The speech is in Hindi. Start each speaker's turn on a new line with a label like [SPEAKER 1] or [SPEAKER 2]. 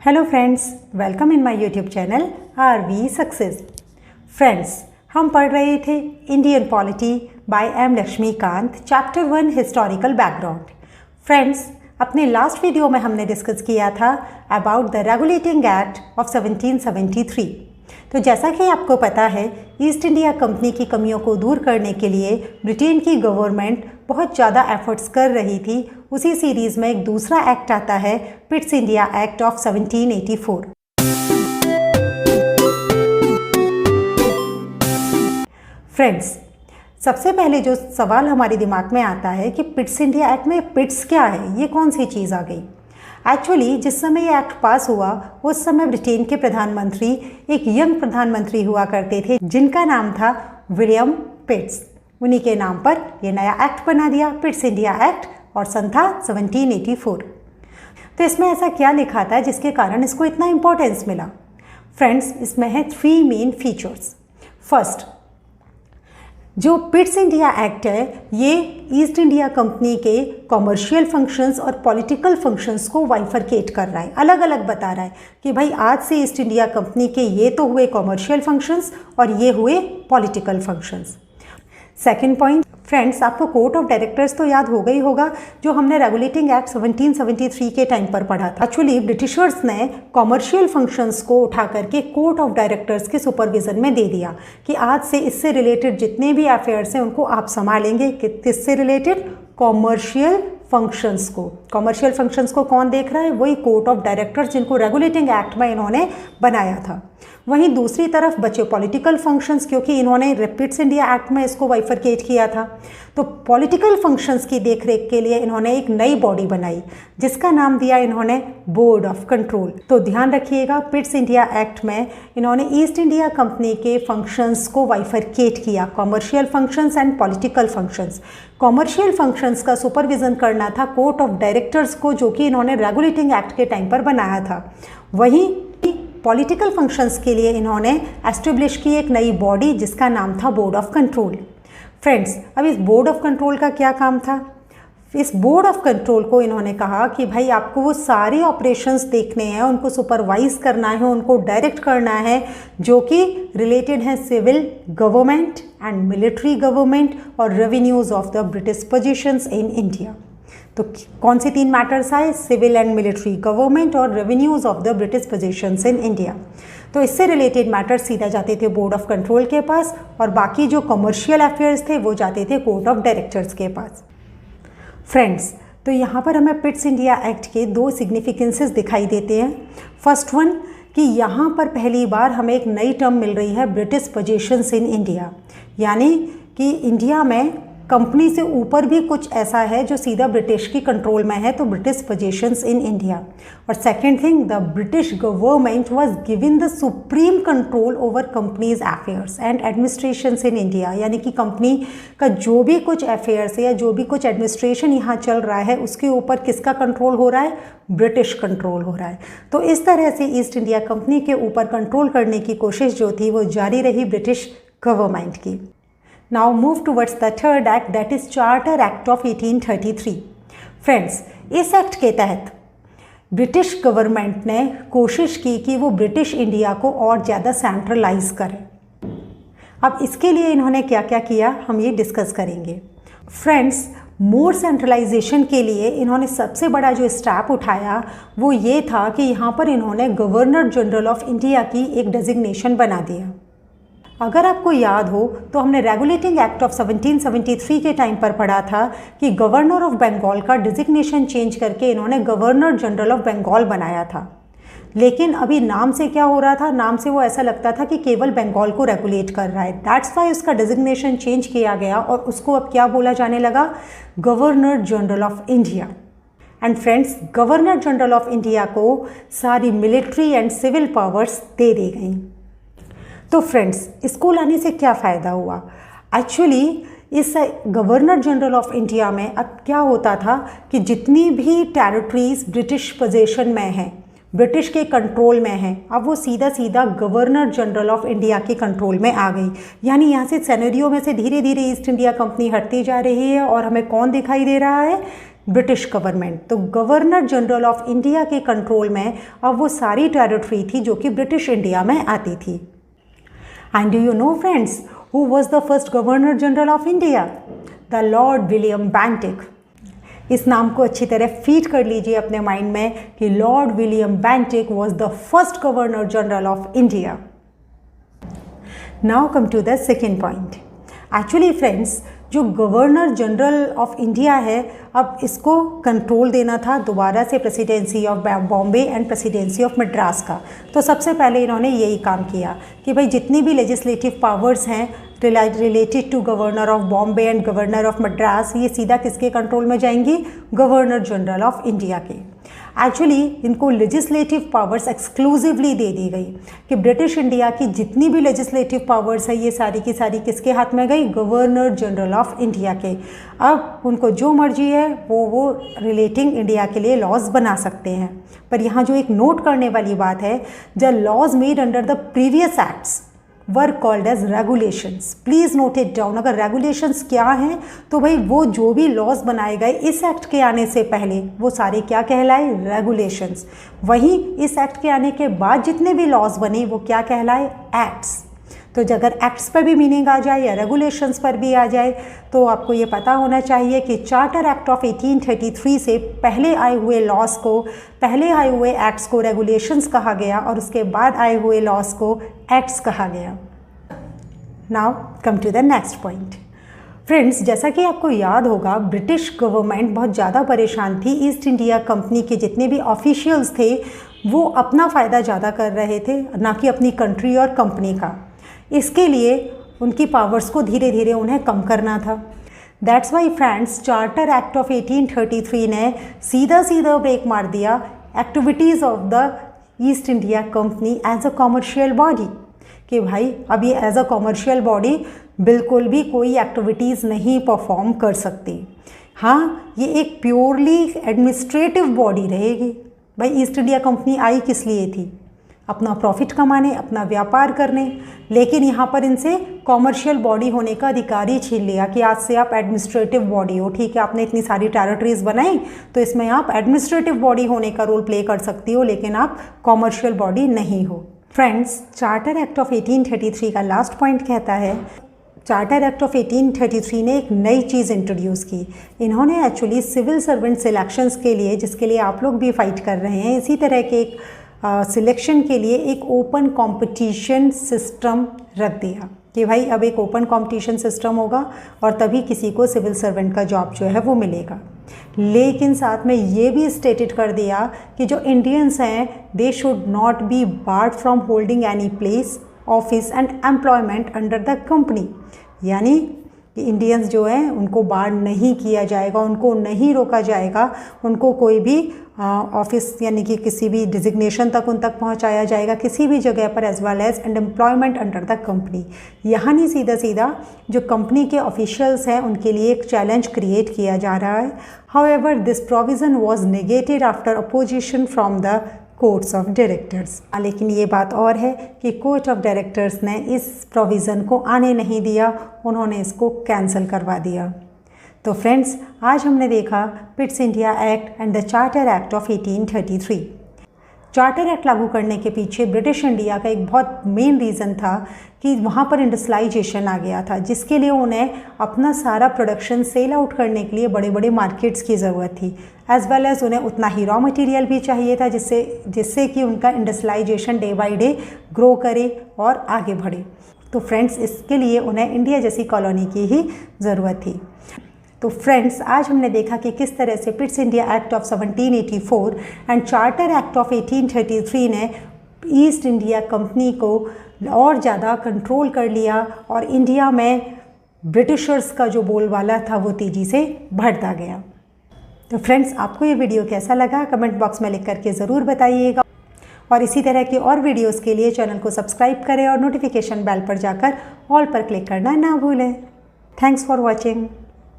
[SPEAKER 1] Hello friends, welcome in my YouTube channel R V success. Friends, हम पढ़ रहे थे Indian polity by M Laxmikanth, chapter 1 historical background. Friends, अपने लास्ट वीडियो में हमने डिस्कस किया था about the regulating act of 1773। तो जैसा कि आपको पता है, ईस्ट इंडिया कंपनी की कमियों को दूर करने के लिए ब्रिटेन की गवर्नमेंट बहुत ज़्यादा एफर्ट्स कर रही थी। उसी सीरीज़ में एक दूसरा एक्ट आता है, Pitt's India act of 1784। Friends, सबसे पहले जो सवाल हमारे दिमाग में आता है कि पिट्स इंडिया एक्ट में पिट्स क्या है, ये कौन सी चीज़ आ गई। एक्चुअली जिस समय ये एक्ट पास हुआ उस समय ब्रिटेन के प्रधानमंत्री एक यंग प्रधानमंत्री हुआ करते थे जिनका नाम था विलियम पिट्स। उन्हीं के नाम पर ये नया एक्ट बना दिया, पिट्स इंडिया एक्ट, और सन था 1784। तो इसमें ऐसा क्या लिखा था जिसके कारण इसको इतना इम्पोर्टेंस मिला। फ्रेंड्स, इसमें है 3 मेन फीचर्स। फर्स्ट, जो पिट्स इंडिया एक्ट है ये ईस्ट इंडिया कंपनी के कॉमर्शियल फंक्शंस और पॉलिटिकल फंक्शंस को वाइफरकेट कर रहा है, अलग अलग बता रहा है कि भाई आज से ईस्ट इंडिया कंपनी के ये तो हुए कॉमर्शियल फंक्शंस और ये हुए political functions. Second point, friends, आपको कोर्ट ऑफ डायरेक्टर्स तो याद हो गई होगा जो हमने रेगुलेटिंग एक्ट 1773 के टाइम पर पढ़ा था। एक्चुअली ब्रिटिशर्स ने कॉमर्शियल फंक्शंस को उठा करके कोर्ट ऑफ डायरेक्टर्स के सुपरविजन में दे दिया कि आज से इससे रिलेटेड जितने भी अफेयर्स हैं उनको आप संभालेंगे। किससे रिलेटेड? कॉमर्शियल फंक्शंस को। कॉमर्शियल फंक्शंस को कौन देख रहा है? वही कोर्ट ऑफ डायरेक्टर्स जिनको रेगुलेटिंग एक्ट में इन्होंने बनाया था। वहीं दूसरी तरफ बचे पॉलिटिकल फंक्शंस, क्योंकि इन्होंने पिट्स इंडिया एक्ट में इसको बाइफरकेट किया था। तो पॉलिटिकल फंक्शंस की देखरेख के लिए इन्होंने एक नई बॉडी बनाई जिसका नाम दिया इन्होंने बोर्ड ऑफ कंट्रोल। तो ध्यान रखिएगा, पिट्स इंडिया एक्ट में इन्होंने ईस्ट इंडिया कंपनी के फंक्शंस को बाइफरकेट किया, commercial functions and political functions. Commercial functions का सुपरविजन करना था कोर्ट ऑफ डायरेक्टर्स को, जो कि इन्होंने रेगुलेटिंग एक्ट के टाइम पर बनाया था। वहीं पॉलिटिकल फंक्शंस के लिए इन्होंने एस्टेब्लिश की एक नई बॉडी जिसका नाम था बोर्ड ऑफ कंट्रोल। फ्रेंड्स, अब इस बोर्ड ऑफ कंट्रोल का क्या काम था? इस बोर्ड ऑफ कंट्रोल को इन्होंने कहा कि भाई आपको वो सारे ऑपरेशंस देखने हैं, उनको सुपरवाइज करना है, उनको डायरेक्ट करना है जो कि रिलेटेड हैं civil government and military government और revenues of the British positions in India. तो कौन से 3 मैटर्स आए? सिविल एंड मिलिट्री गवर्नमेंट और revenues of the British positions in India. तो इससे रिलेटेड मैटर्स सीधा जाते थे बोर्ड ऑफ कंट्रोल के पास और बाकी जो कमर्शियल अफेयर्स थे वो जाते थे कोर्ट ऑफ डायरेक्टर्स के पास। फ्रेंड्स, तो यहाँ पर हमें पिट्स इंडिया एक्ट के 2 सिग्निफिकेंसेस दिखाई देते हैं। फर्स्ट वन कि यहाँ पर पहली बार हमें एक नई टर्म मिल रही है, ब्रिटिश पोजीशंस इन इंडिया, यानी कि इंडिया में कंपनी से ऊपर भी कुछ ऐसा है जो सीधा ब्रिटिश की कंट्रोल में है, तो ब्रिटिश पोजीशंस इन इंडिया। और second thing, the British government was given the supreme control over companies affairs and administrations in India, यानी कि कंपनी का जो भी कुछ अफेयर्स है या जो भी कुछ एडमिनिस्ट्रेशन यहाँ चल रहा है उसके ऊपर किसका कंट्रोल हो रहा है? ब्रिटिश कंट्रोल हो रहा है। तो इस तरह से ईस्ट इंडिया कंपनी के ऊपर कंट्रोल करने की कोशिश जो थी वो जारी रही ब्रिटिश गवर्नमेंट की। Now move towards the third act, that is Charter Act of 1833. Friends, इस एक्ट के तहत ब्रिटिश गवर्नमेंट ने कोशिश की कि वो ब्रिटिश इंडिया को और ज़्यादा सेंट्रलाइज करे। अब इसके लिए इन्होंने क्या क्या किया हम ये डिस्कस करेंगे। फ्रेंड्स, मोर सेंट्रलाइजेशन के लिए इन्होंने सबसे बड़ा जो स्टेप उठाया वो ये था कि यहाँ पर इन्होंने गवर्नर जनरल ऑफ इंडिया की एक डेजिग्नेशन बना दिया। अगर आपको याद हो तो हमने रेगुलेटिंग एक्ट ऑफ 1773 के टाइम पर पढ़ा था कि गवर्नर ऑफ बंगाल का डिजिग्नेशन चेंज करके इन्होंने गवर्नर जनरल ऑफ बंगाल बनाया था। लेकिन अभी नाम से क्या हो रहा था? नाम से वो ऐसा लगता था कि केवल बंगाल को रेगुलेट कर रहा है। दैट्स वाई उसका डिजिग्नेशन चेंज किया गया और उसको अब क्या बोला जाने लगा? Governor general of India. And friends, governor general of India को सारी मिलिट्री एंड सिविल पावर्स दे दी गई। तो फ्रेंड्स, इसको लाने से क्या फ़ायदा हुआ? एक्चुअली इस गवर्नर जनरल ऑफ इंडिया में अब क्या होता था कि जितनी भी टेरिटरीज ब्रिटिश पोजीशन में हैं, ब्रिटिश के कंट्रोल में हैं, अब वो सीधा सीधा गवर्नर जनरल ऑफ इंडिया के कंट्रोल में आ गई। यानी यहाँ से सिनेरियो में से धीरे धीरे ईस्ट इंडिया कंपनी हटती जा रही है और हमें कौन दिखाई दे रहा है? British government. तो गवर्नर जनरल ऑफ इंडिया के कंट्रोल में अब वो सारी टेरिटरी थी जो कि ब्रिटिश इंडिया में आती थी। And do you know friends who was the first governor general of India? The Lord William Bentinck. इस नाम को अच्छी तरह फीड कर लीजिए अपने माइंड में कि lord William Bentinck was the first governor general of India. Now come to the second point. Actually friends, जो गवर्नर जनरल ऑफ इंडिया है, अब इसको कंट्रोल देना था दोबारा से presidency of Bombay and presidency of Madras का। तो सबसे पहले इन्होंने यही काम किया कि भाई जितनी भी लेजिस्लेटिव पावर्स हैं related to governor of Bombay and governor of Madras, ये सीधा किसके कंट्रोल में जाएंगी? गवर्नर जनरल ऑफ इंडिया के। एक्चुअली इनको लेजिस्लेटिव पावर्स एक्सक्लूसिवली दे दी गई कि ब्रिटिश इंडिया की जितनी भी लेजिस्लेटिव पावर्स है ये सारी की सारी किसके हाथ में गई? गवर्नर जनरल ऑफ इंडिया के। अब उनको जो मर्जी है वो रिलेटिंग इंडिया के लिए लॉज बना सकते हैं। पर यहाँ जो एक नोट करने वाली बात है, the laws made under the previous acts were called as regulations. Please note it down. अगर रेगुलेशंस क्या हैं तो भाई वो जो भी लॉज बनाए गए इस एक्ट के आने से पहले वो सारे क्या कहलाए? रेगुलेशंस। वहीं इस एक्ट के आने के बाद जितने भी लॉज बने वो क्या कहलाए? एक्ट्स। तो अगर एक्ट्स पर भी मीनिंग आ जाए या रेगुलेशंस पर भी आ जाए तो आपको ये पता होना चाहिए कि चार्टर एक्ट ऑफ 1833 से पहले आए हुए लॉज को, पहले आए हुए एक्ट्स को रेगुलेशंस कहा गया और उसके बाद आए हुए लॉज को एक्ट्स कहा गया। Now come to the next point. Friends, जैसा कि आपको याद होगा ब्रिटिश गवर्नमेंट बहुत ज़्यादा परेशान थी। ईस्ट इंडिया कंपनी के जितने भी ऑफिशियल्स थे वो अपना फ़ायदा ज़्यादा कर रहे थे, ना कि अपनी कंट्री और कंपनी का। इसके लिए उनकी पावर्स को धीरे धीरे उन्हें कम करना था। That's why friends, charter act of 1833 ने सीधा सीधा ब्रेक मार दिया activities of the East India company as a commercial body कि भाई अब ये एज अ कॉमर्शियल बॉडी बिल्कुल भी कोई एक्टिविटीज़ नहीं परफॉर्म कर सकती। हाँ, ये एक प्योरली एडमिनिस्ट्रेटिव बॉडी रहेगी। भाई ईस्ट इंडिया कंपनी आई किस लिए थी? अपना प्रॉफिट कमाने, अपना व्यापार करने। लेकिन यहाँ पर इनसे कॉमर्शियल बॉडी होने का अधिकार ही छीन लिया कि आज से आप एडमिनिस्ट्रेटिव बॉडी हो। ठीक है, आपने इतनी सारी टेरिटरीज बनाई तो इसमें आप एडमिनिस्ट्रेटिव बॉडी होने का रोल प्ले कर सकती हो, लेकिन आप कॉमर्शियल बॉडी नहीं हो। फ्रेंड्स, चार्टर एक्ट ऑफ 1833 का लास्ट पॉइंट कहता है, चार्टर एक्ट ऑफ 1833 ने एक नई चीज़ इंट्रोड्यूस की। इन्होंने एक्चुअली सिविल सर्वेंट सिलेक्शंस के लिए, जिसके लिए आप लोग भी फाइट कर रहे हैं, इसी तरह के एक सिलेक्शन के लिए एक ओपन कंपटीशन सिस्टम रख दिया कि भाई अब एक ओपन कंपटीशन सिस्टम होगा और तभी किसी को सिविल सर्वेंट का जॉब जो है वो मिलेगा। लेकिन साथ में ये भी स्टेटेड कर दिया कि जो इंडियंस हैं they should not be board from holding any place, office and employment under the company. यानी कि इंडियंस जो हैं उनको बार्ड नहीं किया जाएगा, उनको नहीं रोका जाएगा, उनको कोई भी ऑफिस यानी कि किसी भी डिजिग्नेशन तक उन तक पहुंचाया जाएगा किसी भी जगह पर, as well as and employment under the company. यहाँ नहीं, सीधा सीधा जो कंपनी के ऑफिशियल्स हैं उनके लिए एक चैलेंज क्रिएट किया जा रहा है। However this provision was negated after opposition from the courts of directors. लेकिन ये बात और है कि कोर्ट ऑफ डायरेक्टर्स ने इस प्रोविज़न को आने नहीं दिया, उन्होंने इसको कैंसिल करवा दिया। तो फ्रेंड्स, आज हमने देखा Pitt's India act and the charter act of 1833। Charter act लागू करने के पीछे ब्रिटिश इंडिया का एक बहुत मेन रीज़न था कि वहाँ पर इंडस्ट्रियलाइजेशन आ गया था, जिसके लिए उन्हें अपना सारा प्रोडक्शन सेल आउट करने के लिए बड़े बड़े मार्केट्स की ज़रूरत थी, एज वेल एज उन्हें उतना ही रॉ मटेरियल भी चाहिए था जिससे कि उनका industrialization day by day grow करे और आगे बढ़े। तो फ्रेंड्स, इसके लिए उन्हें इंडिया जैसी कॉलोनी की ही ज़रूरत थी। तो फ्रेंड्स, आज हमने देखा कि किस तरह से Pitt's India act of 1784 and charter act of 1833 ने ईस्ट इंडिया कंपनी को और ज़्यादा कंट्रोल कर लिया और इंडिया में ब्रिटिशर्स का जो बोलबाला था वो तेज़ी से बढ़ता गया। तो फ्रेंड्स, आपको ये वीडियो कैसा लगा कमेंट बॉक्स में लिख करके ज़रूर बताइएगा और इसी तरह की और वीडियोस के लिए चैनल को सब्सक्राइब करें और नोटिफिकेशन बेल पर जाकर ऑल पर क्लिक करना ना भूलें। Thanks for watching.